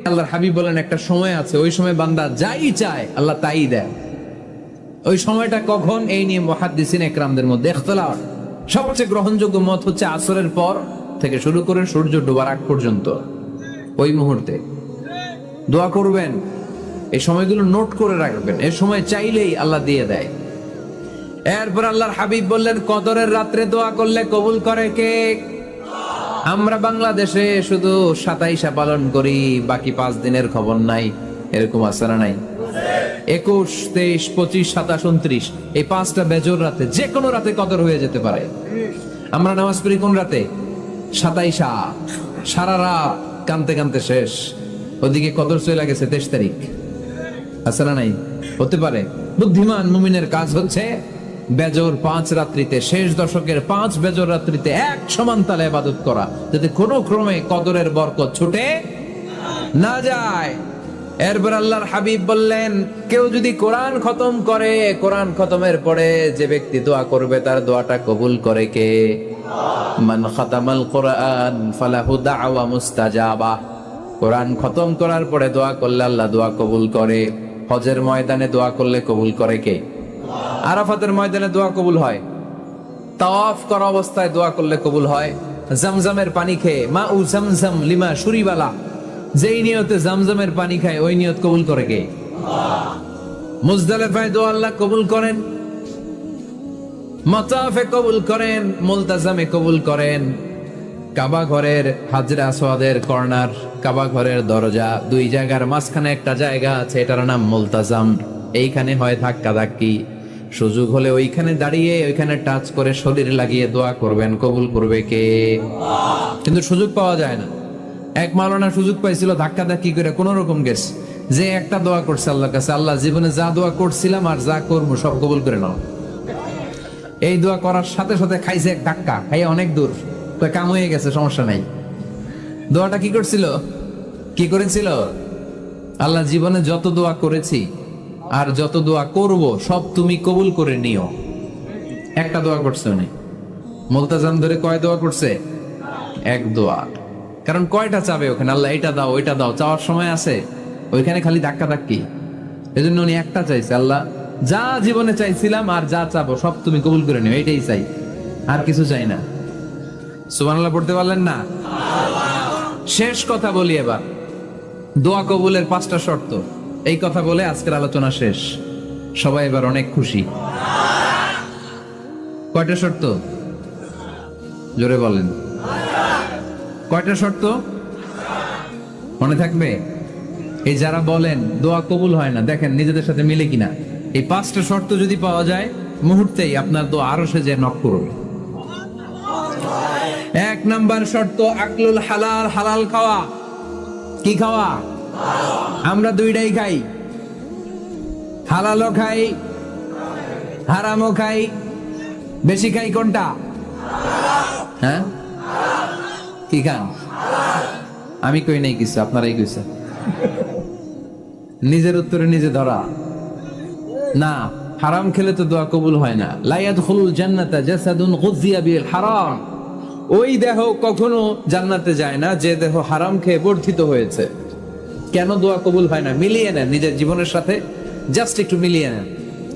আল্লাহর হাবিব বলেন একটা সময় আছে, ওই সময় বান্দা যাই চায় আল্লাহ তাই দেয়। ওই সময়টা কখন, এই নিয়ে মুহাদ্দিসিন একরামদের মধ্যে ইখতিলাফ। সবচেয়ে গ্রহণযোগ্য মত হচ্ছে আসরের পর থেকে শুরু করে সূর্য ডোবার আগ পর্যন্ত ওই মুহূর্তে দোয়া করবেন। এই সময়গুলো নোট করে রাখবেন, এই সময় চাইলেই আল্লাহ দিয়ে দেয়। এরপর আল্লাহর হাবিব বললেন কদরের রাত্রে দোয়া করলে কবুল করে কে? আমরা বাংলাদেশে শুধু 27 পালন করি, বাকি 5 দিনের খবর নাই। এরকম আছে না নাই? 21, 23, 25, 27, 29 এই 5টা বেজোর রাতে, যে কোনো রাতে কদর হয়ে যেতে পারে। আমরা নামাজ পড়ি কোন রাতে? 27। সারা রাত কানতে কানতে শেষ, ওদিকে কদর চলে গেছে 23 তারিখ। আছে না নাই? হতে পারে। বুদ্ধিমান মুমিনের কাজ হচ্ছে বেজর 5 রাত্রিতে, শেষ দশকের 5 বেজর রাত্রিতে এক সমান তালে ইবাদত করা, যাতে কোনো ক্রমে কদরের বরকত ছুটে না যায়। এরপর আল্লাহর হাবিব বললেন কেউ যদি কোরআন খতম করে, কোরআন খতমের পরে যে ব্যক্তি দোয়া করবে তার দোয়াটা কবুল করে কে? মান খাতামাল কোরআন ফালাহু দাওয়া মুস্তাজাবা। কোরআন খতম করার পরে দোয়া করলে আল্লাহ দোয়া কবুল করে। হজের ময়দানে দোয়া করলে কবুল করে কে? আরাফাতের ময়দানে দোয়া কবুল হয়। তাওয়াফ করা অবস্থায় দোয়া করলে কবুল হয়। জামজামের পানি খেয়ে, মা উ জামজাম লিমা শুরিবালা, যেই নিয়তে জামজামের পানি খায় ওই নিয়ত কবুল করে কে? মুজদালিফায় দোয়া আল্লাহ কবুল করেন, মাতাফে কবুল করেন, মুলতাজামে কবুল করেন। কাবা ঘরের হাজরে আসওয়াদের কর্নার, কাবা ঘরের দরজা, 2 জায়গার মাঝখানে একটা জায়গা আছে, এটার নাম মুলতাজাম। এইখানে হয় ধাক্কা ধাক্কি, সুযোগ হলে ওইখানে দাঁড়িয়ে ওইখানে টাচ করে শরীর লাগিয়ে দোয়া করবেন, কবুল করবে কে? কিন্তু সুযোগ পাওয়া যায় না। এক মাওলানা সুযোগ পাইছিল, ধাক্কা ধাক্কি করে কোন রকম গেছে, যে একটা দোয়া করছে আল্লাহর কাছে, আল্লাহ জীবনে যা দোয়া করছিলাম আর যা করবো সব কবুল করে নাও। এই দোয়া করার সাথে সাথে খাইছে এক ধাক্কা, খাইয়ে অনেক দূর, কাম হয়ে গেছে, সমস্যা নাই। দোয়াটা কি করছিল? কি করেছিল? আল্লাহ জীবনে যত দোয়া করেছি আর যত দোয়া করব সব তুমি কবুল করে নিও। একটা দোয়া করছে উনি। মুলতাজাম ধরে কয় দোয়া করছে? এক দোয়া। কারণ কয়টা চাবে ওখানে? আল্লাহ এটা দাও ওইটা দাও, চাওয়ার সময় আছে? ওইখানে খালি ধাক্কা ধাক্কি। এই জন্য উনি একটা চাইছে, আল্লাহ যা জীবনে চাইছিলাম আর যা চাবো সব তুমি কবুল করে নিও, এইটাই চাই, আর কিছু চাই না। সুবহানাল্লাহ পড়তে পারলেন না? শেষ কথা বলি এবার, দোয়া কবুলের 5টা শর্ত। এই কথা বলে আজকের আলোচনা শেষ। সবাই এবার অনেক খুশি। কয়টা শর্ত? জোরে বলেন। কয়টা শর্ত মনে থাকবে? এই যারা বলেন দোয়া কবুল হয় না, দেখেন নিজেদের সাথে মিলে কিনা। এই 5টা শর্ত যদি পাওয়া যায়, মুহূর্তেই আপনার দোয়া আরো সে যে নক করবে। 1 নাম্বার শর্ত আকলুল হালাল, হালাল খাওয়া। কি খাওয়া? আমরা 2টাই খাই, হালালও খাই হারামও খাই। বেশি খাই কোনটা? হ্যাঁ, কি খান? আমি কই নাই কিছু, আপনারাই কইছে। নিজের উত্তরে নিজে ধরা না। হারাম খেলে তো দোয়া কবুল হয় না। লা ইয়াদখুলুল জান্নাতা জাসাদুন গুযিয়া বিল হারাম। ওই দেহ কখনো জান্নাতে যায় না যে দেহ হারাম খেয়ে বর্ধিত হয়েছে। কেন দোয়া কবুল হয় না? মিলিয়ে নেন নিজের জীবনের সাথে, জাস্ট একটু মিলিয়ে নেন,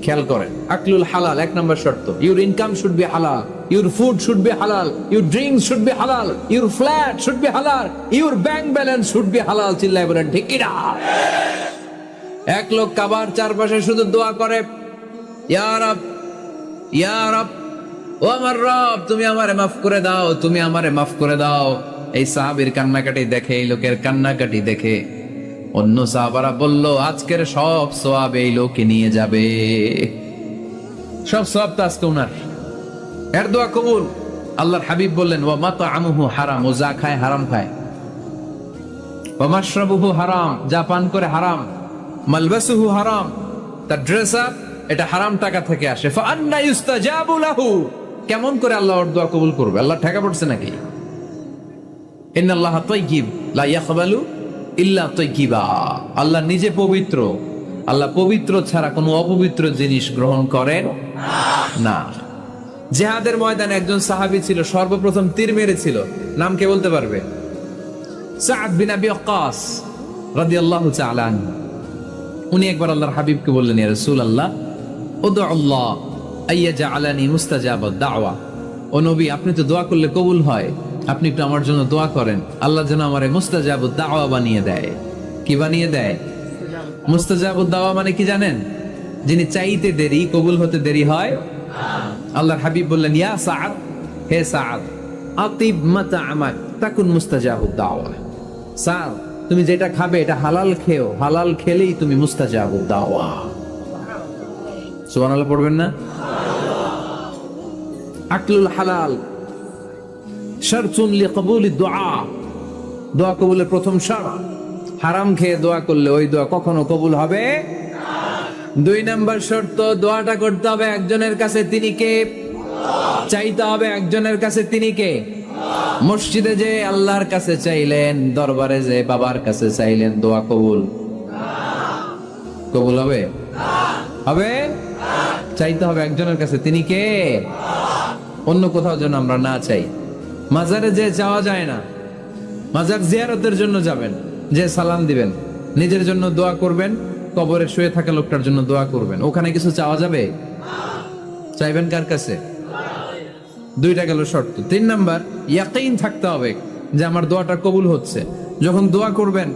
খেয়াল করেন। আকলুল হালাল 1 নম্বর শর্ত। ইউর ইনকাম শুড বি হালাল, ইউর ফুড শুড বি হালাল, ইউর ড্রিঙ্কস শুড বি হালাল, ইউর ফ্ল্যাট শুড বি হালাল, your bank balance should be হালাল। চিল্লায় বলেন ঠিক কি না? এক লোক কাবার চারপাশে শুধু দোয়া করে, ইয়া রব, ইয়া রব, ও আমার রব, তুমি আমারে মাফ করে দাও, তুমি আমারে মাফ করে দাও। এই সাহাবীর কান্নাকাটি দেখে, এই লোকের কান্নাকাটি দেখে অন্য সাহাবারা বলল, আজকের সব সওয়াব এই লোকে নিয়ে যাবে। সব সওয়াব তো আজকে উনার। এর দোয়া কবুল। আল্লাহর হাবিব বললেন, ওয়া মাতআমুহু হারাম, ও যা খায় হারাম খায়। ওয়া মাশরাবুহু হারাম, যা পান করে হারাম। মালবাসুহু হারাম, তার ড্রেস আপ এটা হারাম টাকা থেকে আসে। ফা আন্না ইউস্তাজাবু লাহু, কেমন করে আল্লাহ ওর দোয়া কবুল করবে? আল্লাহ ঠেকা পড়ছে নাকি? ইন্নাল্লাহা তাইয়্যিব লা ইয়াকবালু ইল্লা তাইয়্যিবা। আল্লাহ নিজে পবিত্র, আল্লাহ পবিত্র ছাড়া কোনো অপবিত্র জিনিস গ্রহণ করেন না। জিহাদের ময়দানে একজন সাহাবী ছিল, সর্বপ্রথম তীর মেরেছিল। নাম কে বলতে পারবে? সাদ বিন আবি ওয়াক্কাস। রাদিয়াল্লাহু তাআলা আনহু, উনি একবার আল্লাহর হাবিবকে বললেন, ইয়া রাসূলুল্লাহ, উদউ আল্লাহ আইয়াজআলানি মুস্তাজাবাদ দাওয়া। ও নবী, আপনি তো দোয়া করলে কবুল হয়, আপনি একটু আমার জন্য দোয়া করেন, আল্লাহ যেন আমারে মুস্তাজাবুদ দাওয়া বানিয়ে দেয়। কি বানিয়ে দেয়? মুস্তাজাবুদ দাওয়া মানে কি জানেন? যিনি চাইতে দেরি, কবুল হতে দেরি হয়। আল্লাহর হাবিব বললেন, ইয়া সাআদ, হে সাআদ, আতিব মাতাআমাক তাকুন মুস্তাজাবুদ দাওয়া। সাআদ, তুমি যেটা খাবে এটা হালাল খেও, হালাল খেলেই তুমি মুস্তাজাবুদ দাওয়া। সুবহানাল্লাহ পড়বেন না? আকলুল হালাল শারতুন লিকবুলিদ দুআ, দোয়া কবুলের প্রথম শর্ত। হারাম খেয়ে দোয়া করলে ওই দোয়া কখনো কবুল হবে না। 2 নাম্বার শর্ত, দোয়াটা করতে হবে একজনের কাছে, তিনি কে? চাইতে হবে একজনের কাছে, তিনি কে? মসজিদে যে আল্লাহর কাছে চাইলেন, দরবারে যে বাবার কাছে চাইলেন, দোয়া কবুল কবুল হবে? হবে? চাইতে হবে একজনের কাছে, তিনি কে? অন্য কোথাও যেন আমরা না চাই। মাজারে যে চাওয়া যায় না, মাজার জিয়ারতের জন্য যাবেন, যে সালাম দিবেন, নিজের জন্য দোয়া করবেন, কবরে শুয়ে থাকা লোকটার জন্য দোয়া করবেন, ওখানে কিছু চাওয়া যাবে? চাইবেন কার কাছে? 2টা গেল শর্ত। 3 নাম্বার, ইয়াকিন থাকতে হবে যে আমার দোয়াটা কবুল হচ্ছে। যখন দোয়া করবেন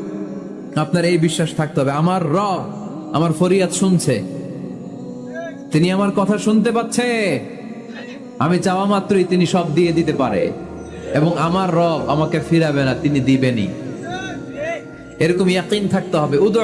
আপনার এই বিশ্বাস থাকতে হবে, আমার রব আমার ফরিয়াদ শুনছে, তিনি আমার কথা শুনতে পাচ্ছে, আমি চাওয়া মাত্রই তিনি সব দিয়ে দিতে পারে, এবং আমার রব আমাকে ফিরাবে না, তিনি দিবেনই। এরকম ইয়াকিন থাকতে হবে। উদউ